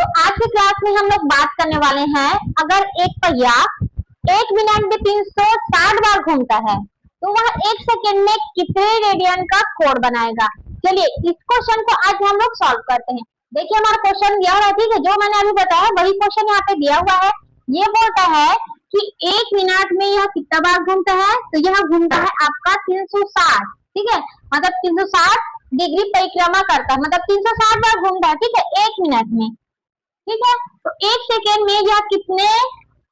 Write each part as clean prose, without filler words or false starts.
आज की क्लास में हम लोग बात करने वाले हैं, अगर एक पहिया 1 मिनट में 360 बार घूमता है तो वह 1 सेकेंड में कितने रेडियन का कोण बनाएगा। चलिए इस क्वेश्चन को आज हम लोग सॉल्व करते हैं। देखिए हमारा क्वेश्चन यह है, ठीक है, जो मैंने अभी बताया वही क्वेश्चन यहाँ पे दिया हुआ है। ये बोलता है कि 1 मिनट में यह कितना बार घूमता है, तो यह घूमता है आपका 360, ठीक है, मतलब 360 डिग्री परिक्रमा करता है, मतलब 360 बार घूमता है, ठीक है, 1 मिनट में, ठीक है। तो 1 सेकेंड में यह कितने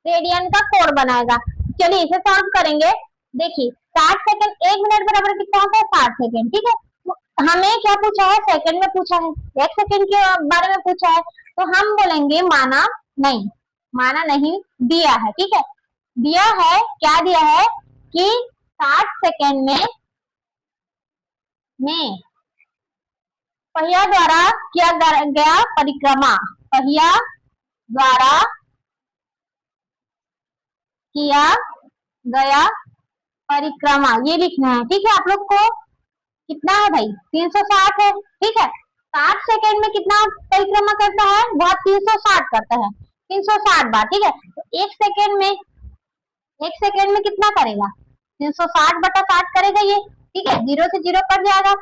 रेडियन का कोण बनाएगा। चलिए इसे सॉल्व करेंगे। देखिए 60 सेकेंड 1 मिनट बराबर कितना होता है 60 सेकेंड, ठीक है। तो हमें क्या पूछा है, सेकंड में पूछा है, 1 सेकेंड के बारे में पूछा है, तो हम बोलेंगे माना नहीं दिया है, ठीक है। दिया है, क्या दिया है कि 60 सेकेंड में पहिया द्वारा किया गया परिक्रमा, पहिया द्वारा किया गया परिक्रमा, ये लिखना है, ठीक है। आप लोग को कितना है भाई, 360 है, ठीक है। 60 सेकेंड में कितना परिक्रमा करता है, वह 360 करता है, 360 बार, ठीक है। तो 1 सेकेंड में कितना करेगा, 360 बटा 60 करेगा ये, ठीक है। 0 से 0 कट जाएगा,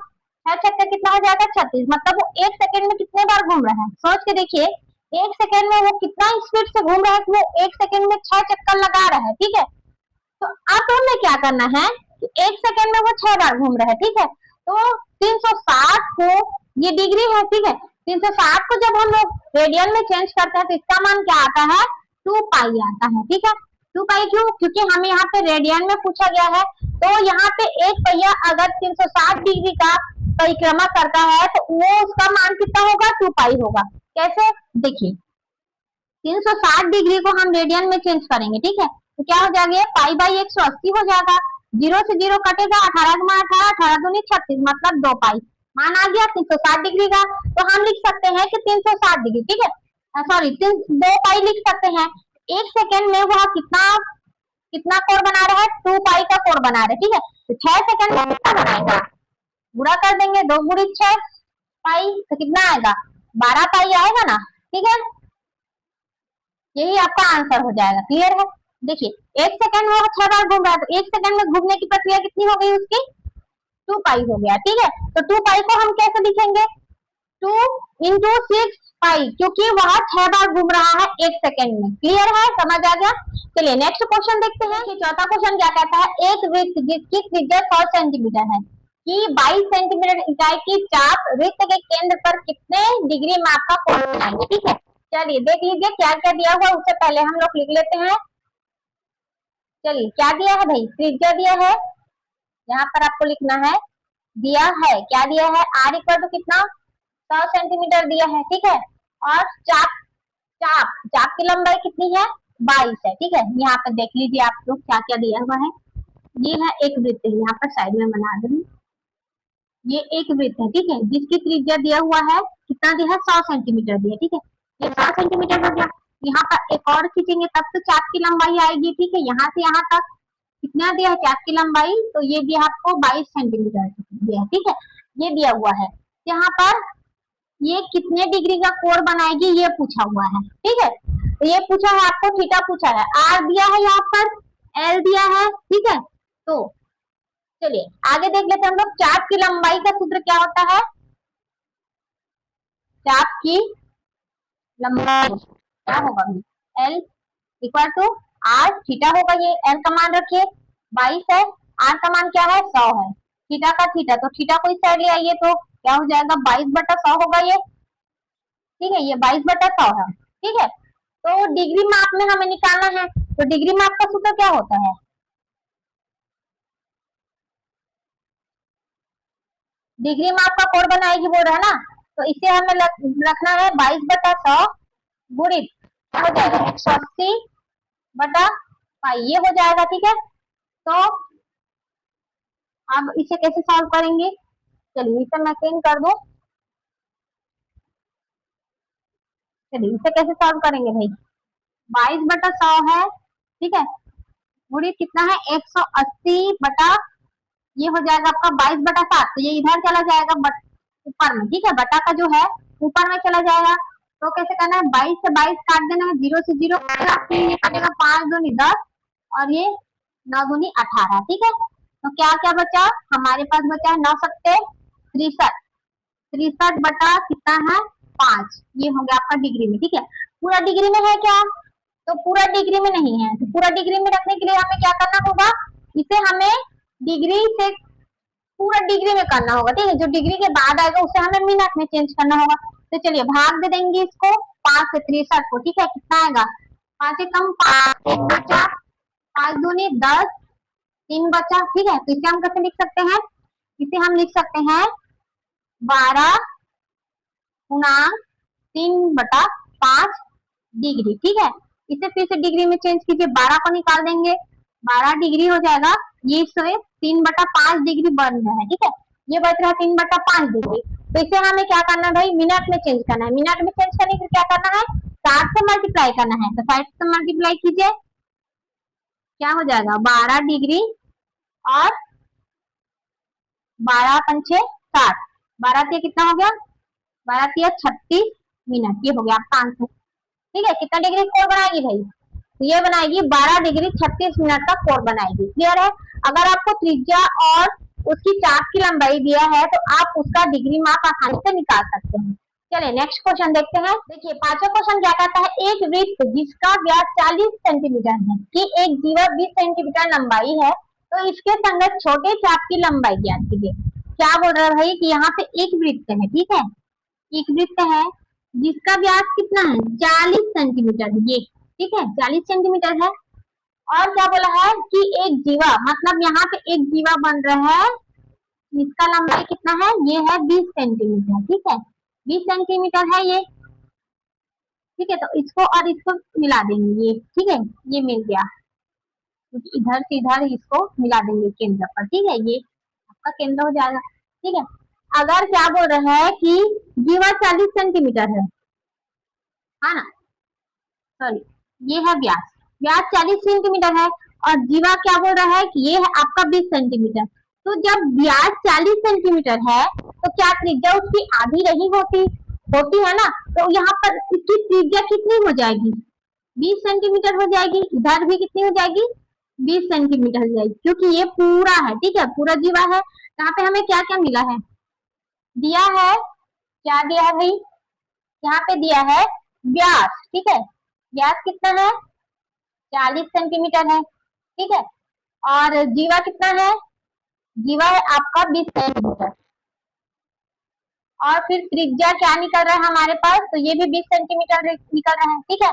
6 चक्कर कितना हो जाएगा 36, मतलब वो 1 सेकेंड में कितने बार घूम रहा है, सोच के देखिए। 1 सेकेंड में वो कितना स्पीड से घूम रहा है, वो 1 सेकेंड में 6 चक्कर लगा रहा है, ठीक है। तो अब हमें क्या करना है कि 1 सेकेंड में वो 6 बार घूम रहा है, ठीक है। तो 360 को, ये डिग्री है, ठीक है, 360 को जब हम लोग रेडियन में चेंज करते हैं तो इसका मान क्या आता है, 2 पाई आता है, ठीक है। 2 पाई क्यों, क्योंकि हमें यहाँ पे रेडियन में पूछा गया है। तो यहाँ पे एक पहिया अगर 360 डिग्री का परिक्रमा करता है तो वो उसका मान कितना होगा, 2 पाई होगा। कैसे, देखिए 360 डिग्री को हम रेडियन में चेंज करेंगे, ठीक है, तो क्या हो जाएगा, पाई बाई 180 हो जाएगा। 0 से 0 कटेगा, 18 गुना 18, 18 दूनी 36, मतलब 2 पाई मान आ गया 360 डिग्री का। तो हम लिख सकते हैं कि 360 डिग्री, ठीक है, सॉरी 2 पाई लिख सकते हैं। 1 सेकेंड में वह कितना कोण बना रहा है, 2 पाई का कोण बना रहा है, ठीक है। तो 6 सेकेंड में कितना बनाएगा, गुणा कर देंगे, 2 गुणी 6 पाई, तो कितना आएगा 12 पाई आएगा ना, ठीक है। यही आपका आंसर हो जाएगा, क्लियर है। देखिए 1 सेकेंड में वो 6 बार घूम रहा है, तो 1 सेकेंड में घूमने की प्रक्रिया कितनी हो गई उसकी, 2 पाई हो गया, ठीक है। तो 2 पाई को हम कैसे लिखेंगे, 2 इंटू 6 पाई, क्योंकि वह 6 बार घूम रहा है 1 सेकेंड में, क्लियर है, समझ आ गया। चलिए नेक्स्ट क्वेश्चन देखते हैं कि चौथा क्वेश्चन क्या कहता है। एक वृत्त जिसकी त्रिज्या 100 सेंटीमीटर है कि 22 सेंटीमीटर इकाई की चाप वृत्त के केंद्र पर कितने डिग्री माप का कोण बनाएंगे, ठीक है। चलिए देख लीजिए क्या क्या दिया हुआ, उससे पहले हम लोग लिख लेते हैं। चलिए क्या दिया है भाई, त्रिज्या दिया है, यहाँ पर आपको लिखना है, दिया है, क्या दिया है, r इक्वल टू कितना 100 सेंटीमीटर दिया है, ठीक है। और चाप की लंबाई कितनी है, 22 है, ठीक है। यहाँ पर देख लीजिए आप लोग क्या क्या दिया हुआ है। ये है एक वृत्त, यहाँ पर साइड में बना दूंगी, ये एक वृत्त है, ठीक है, जिसकी त्रिज्या दिया हुआ है, कितना दिया है 100 सेंटीमीटर दिया, ठीक है। ये 100 सेंटीमीटर हो गया। यहाँ पर एक और खींचेंगे तब तो चाप की लंबाई आएगी, ठीक है। यहाँ से यहाँ तक कितना दिया है चाप की लंबाई, तो ये दिया आपको 22 सेंटीमीटर दिया है, ठीक है, ये दिया हुआ है। यहाँ पर ये कितने डिग्री का कोण बनाएगी ये पूछा हुआ है, ठीक है। तो ये पूछा है आपको, थीटा पूछा है, आर दिया है, यहाँ पर एल दिया है, ठीक है। तो चलिए आगे देख लेते हैं हम लोग। चाप की लंबाई का सूत्र क्या होता है, चाप की लंबाई क्या होगा, L equal to R theta होगा। ये एल का मान रखिए 22 है, आर का मान क्या है 100 है, थीटा का थीटा, तो थीटा को इस साइड ले आइए तो क्या हो जाएगा 22 बटा 100 होगा ये, ठीक है, ये 22 बटा 100 है, ठीक है। तो डिग्री माप में हमें निकालना है, तो डिग्री माप का सूत्र क्या होता है, डिग्री माप का कोण बनाएगी बोल रहा है ना, तो इसे हमें रखना है 22 बटा 100 गुणित हो जाएगा 180 बटा पाई, ये हो जाएगा, ठीक है। तो अब इसे कैसे सॉल्व करेंगे, चलिए इसे मैं चेंज कर दूं। चलिए इसे कैसे सॉल्व करेंगे भाई, 22 बटा 100 है, ठीक है, गुणित कितना है 180 बटा, ये हो जाएगा आपका 22 बटा 7, तो ये इधर चला जाएगा ऊपर में, ठीक है, बटा का जो है ऊपर में चला जाएगा, तो कैसे करना है, 22 से 22 काट देना है, 0 से 0 कटेगा, 5 दूनी 10 और ये 9 दूनी 18। ठीक है, तो क्या क्या बचा हमारे पास, बचा है 9 सत्ते 63, 63 बटा कितना है 5, ये हो गया आपका डिग्री में। ठीक है, पूरा डिग्री में है क्या, तो पूरा डिग्री में नहीं है, तो पूरा डिग्री में रखने के लिए हमें क्या करना होगा, इसे हमें डिग्री से पूरा डिग्री में करना होगा। ठीक है, जो डिग्री के बाद आएगा उसे हमें मिनट में चेंज करना होगा। तो चलिए भाग दे देंगे इसको 5 से 63 को। ठीक है, कितना आएगा, 5 से कम 5, 1 बचा, 5 दूनी 10, 3 बचा। ठीक है, तो इसे हम कैसे लिख सकते हैं, इसे हम लिख सकते हैं 12 गुणांक 3/5 डिग्री। ठीक है, इसे फिर से डिग्री में चेंज कीजिए, 12 को निकाल देंगे, 12 डिग्री हो जाएगा, ये 3/5 डिग्री बन रहा है। ठीक है, ये बच रहा है 3/5 डिग्री। तो इसे हमें क्या करना है भाई, मिनट में चेंज करना है। मिनट में चेंज करने के लिए क्या करना है, 60 से मल्टीप्लाई करना है, तो 60 से मल्टीप्लाई कीजिए, क्या हो जाएगा 12 डिग्री और 12 पंचे 60, 12 कितना हो गया, 12 36 मिनट, ये हो गया आपका आंसर। ठीक है, कितना डिग्री कोण बनाएगी भाई, तो ये बनाएगी 12 डिग्री 36 मिनट का कोण बनाएगी। क्लियर है, अगर आपको त्रिज्या और उसकी चाप की लंबाई दिया है तो आप उसका डिग्री माप आसानी से निकाल सकते हैं। चलिए नेक्स्ट क्वेश्चन देखते हैं। देखिए पांचवा क्वेश्चन क्या कहता है, एक वृत्त जिसका व्यास 40 सेंटीमीटर है कि एक जीवा 20 सेंटीमीटर लंबाई है, तो इसके संगत छोटे चाप की लंबाई ज्ञात कीजिए। क्या बोल रहा है भाई कि यहाँ पे एक वृत्त है। ठीक है, एक वृत्त है जिसका व्यास कितना है 40 सेंटीमीटर, ये ठीक है 40 सेंटीमीटर है। और क्या बोला है कि एक जीवा, मतलब यहाँ पे एक जीवा बन रहा है, इसका लंबाई कितना है, ये है 20 सेंटीमीटर। ठीक है, 20 सेंटीमीटर है ये। ठीक है, तो इसको और इसको मिला देंगे, ये ठीक है, ये मिल गया, क्योंकि इधर से इधर इसको मिला देंगे केंद्र पर। ठीक है, ये आपका केंद्र हो जाएगा। ठीक है, अगर क्या बोल रहा है कि जीवा 40 सेंटीमीटर है ना, सॉरी ये है व्यास, व्यास 40 सेंटीमीटर है और जीवा क्या बोल रहा है कि ये है आपका 20 सेंटीमीटर। तो जब व्यास 40 सेंटीमीटर है तो क्या त्रिज्या उसकी आधी नहीं होती, होती है ना, तो यहाँ पर इसकी त्रिज्या कितनी हो जाएगी, 20 सेंटीमीटर हो जाएगी, इधर भी कितनी हो जाएगी 20 सेंटीमीटर हो जाएगी, क्योंकि ये पूरा है। ठीक है, पूरा जीवा है। यहाँ पे हमें क्या क्या मिला है, दिया है, क्या दिया है भाई, यहाँ पे दिया है व्यास। ठीक है, व्यास कितना है 40 सेंटीमीटर है। ठीक है, और जीवा कितना है, जीवा है आपका 20 सेंटीमीटर, और फिर त्रिज्या क्या निकल रहा है हमारे पास, तो ये भी 20 सेंटीमीटर निकल रहा है। ठीक है,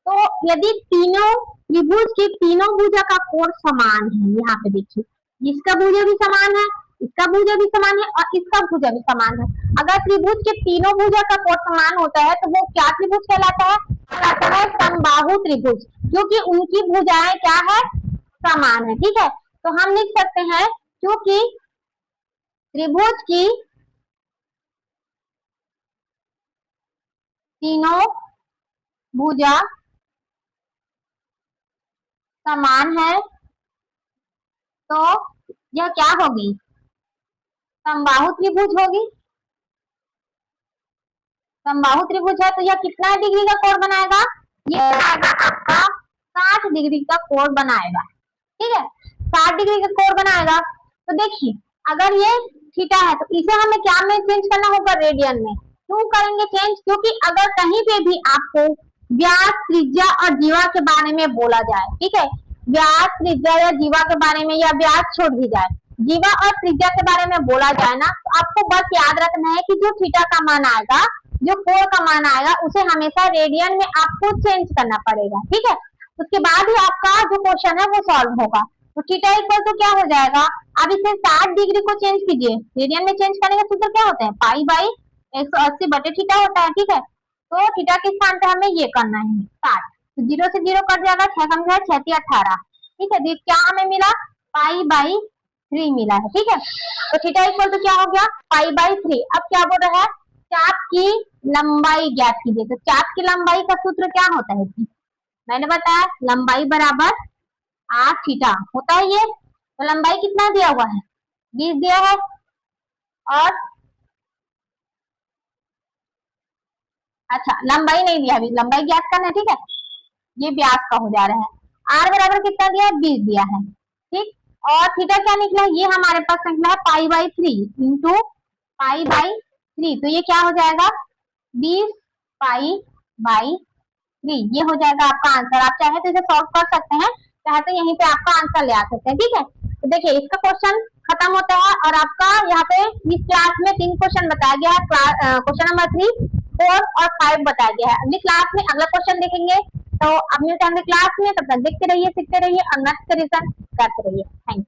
तो यदि तीनों त्रिभुज की तीनों भुजा का कोण समान है, यहाँ पे देखिए इसका भुजा भी समान है, इसका भुजा भी समान है और इसका भुजा भी समान है। अगर त्रिभुज के तीनों भुजा का कोण समान होता है तो वो क्या त्रिभुज कहलाता है, कहलाता है समबाहु त्रिभुज, क्योंकि उनकी भुजाएं क्या है समान है। ठीक है, तो हम लिख सकते हैं क्योंकि त्रिभुज की तीनों भुजा समान है तो यह क्या होगी, समबाहु त्रिभुज होगी। समबाहु त्रिभुज है तो यह कितना डिग्री का कोण बनाएगा, ये आपका 60 डिग्री का कोण बनाएगा। ठीक है, 60 डिग्री का कोण बनाएगा। तो देखिए अगर ये थीटा है तो इसे हमें क्या में चेंज करना होगा, रेडियन में। क्यों करेंगे चेंज, क्योंकि अगर कहीं पे भी आपको व्यास त्रिज्या और जीवा के बारे में बोला जाए, ठीक है, व्यास त्रिज्या या जीवा के बारे में, या व्यास छोड़ भी जाए, जीवा और त्रिज्या के बारे में बोला जाए ना, तो आपको बस याद रखना है कि जो थीटा का मान आएगा, जो कोण का मान आएगा, उसे हमेशा रेडियन में आपको चेंज करना पड़ेगा। ठीक है, उसके बाद ही आपका जो क्वेश्चन है वो सॉल्व होगा। तो थीटा इक्वल तो क्या हो जाएगा, अब इसे 60 डिग्री को चेंज कीजिए, रेडियन में चेंज करने का सूत्र क्या होता है, पाई बाई 180 बटे थीटा होता है। ठीक है, तो थीटा के स्थान पे हमें ये करना है 60, तो 0 से 0 कट जाएगा, 6 कम 6 6 18। ठीक है, तो क्या हमें मिला, पाई बाई 3 मिला है। ठीक है, तो थीटा इक्वल तो क्या हो गया, पाई बाई 3। अब क्या बोल रहा है, चाप की लंबाई ज्ञात कीजिए। तो चाप की लंबाई का सूत्र क्या होता है, मैंने बताया लंबाई बराबर आर थीटा होता है ये। तो लंबाई कितना दिया हुआ है, 20 दिया है, और अच्छा लंबाई नहीं दिया, अभी लंबाई ज्ञात करना है, ठीक है। ये व्यास का हो जा रहा है। आर बराबर कितना दिया है, 20 दिया है, ठीक। और थीटा क्या निकला है, ये हमारे पास निकला है पाई/3 इंटू पाई/3, तो ये क्या हो जाएगा 20 पाई/3, ये हो जाएगा आपका आंसर। आप चाहे तो इसे सॉल्व कर सकते हैं, चाहे तो यहीं पे आपका आंसर ले आ सकते हैं, ठीक है। तो देखिए इसका क्वेश्चन खत्म होता है और आपका यहाँ पे इस क्लास में 3 क्वेश्चन बताया गया है, क्वेश्चन नंबर 3, 4 और 5 बताया गया है। अगली क्लास में अगला क्वेश्चन देखेंगे, तो अब मिलते हैं अगली क्लास में, तब तक देखते रहिए, सीखते रहिए और नेक्स्ट रिवीजन करते रहिए। Thank you.